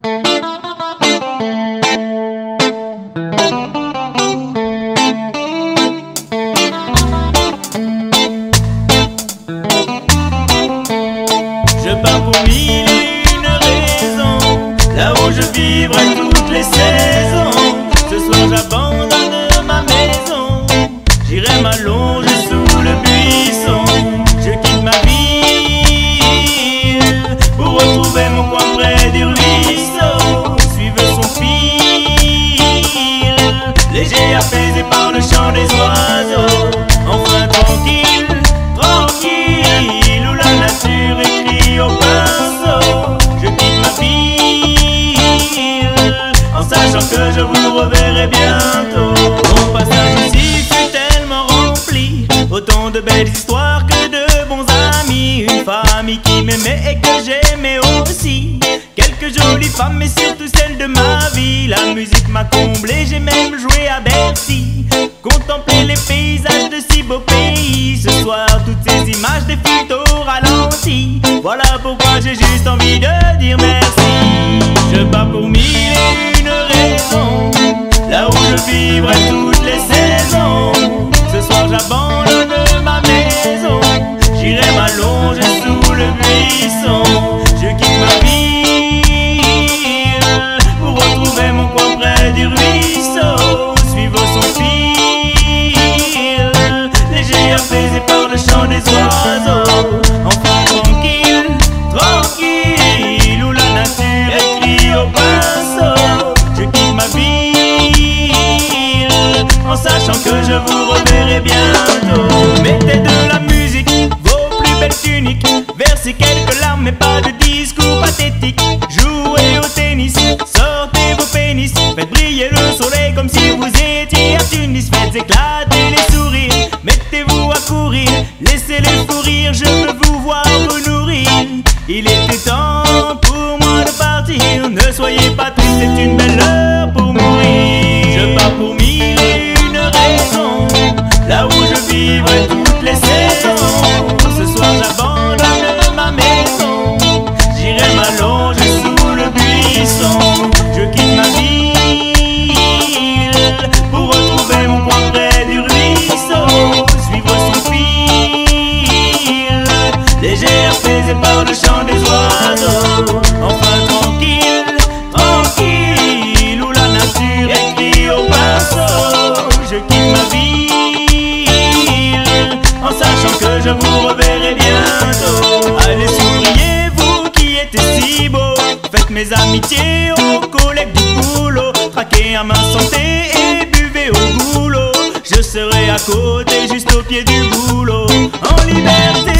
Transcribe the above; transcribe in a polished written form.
Je pars pour mille et une raisons, là où je vivrai toutes les saisons. Ce soir j'abandonne ma maison, j'irai m'allonger sous le buisson. Je quitte ma ville pour retrouver mon coin près du ruisseau. Suivre son fil, léger apaisé par le chant des oiseaux. Enfin tranquille, tranquille, où la nature écrit au pinceau. Je quitte ma ville en sachant que je vous reverrai bientôt. Mon passage ici fut tellement rempli, autant de belles histoires que de bons amis. Une famille qui m'aimait et que j'aimais aussi, quelques jolies femmes et surtout celles de ma vie. La musique m'a comblé, j'ai même joué à Bercy, contempler les paysages de si beaux pays. Ce soir toutes ces images défilent au ralenti, voilà pourquoi j'ai juste envie de dire merci. Je pars pour mille et une raisons, là où je vivrai toutes les saisons. Ce soir j'abandonne ma maison, j'irai m'allonger sous le buisson. Je quitte ma ville pour retrouver mon coin près du ruisseau. Suivre son fil, léger apaisé par le chant des oiseaux. Enfin tranquille, tranquille, où la nature écrit au pinceau. Je quitte ma ville en sachant que je vous reverrai bientôt. Mettez de la musique, vos plus belles tuniques, versez quelques larmes mais pas de discours pathétique. Jouez au tennis, sortez vos pénis, faites briller le soleil comme si vous étiez à Tunis. Faites éclater les sourires, mettez-vous à courir, laissez les fous rire, je veux vous voir vous nourrir. Il était temps pour moi de partir, ne soyez pas tristes, c'est une belle heure pour mourir. Je pars pour mille et une raisons, là où je vivrai toutes les saisons. Ce soir j'abandonne ma maison, j'irai m'allonger sous le buisson. Je quitte ma ville pour retrouver mon coin près du ruisseau. Suivre son fil, léger apaisé par le chant des oiseaux. Enfin tranquille, tranquille, où la nature écrit au pinceau. Je quitte ma ville en sachant que je vous reverrai bientôt. Allez souriez vous qui étiez si beaux, faites mes amitiés aux collègues du boulot. Traquez à ma santé et buvez au goulot, je serai à côté juste au pied du boulot. En liberté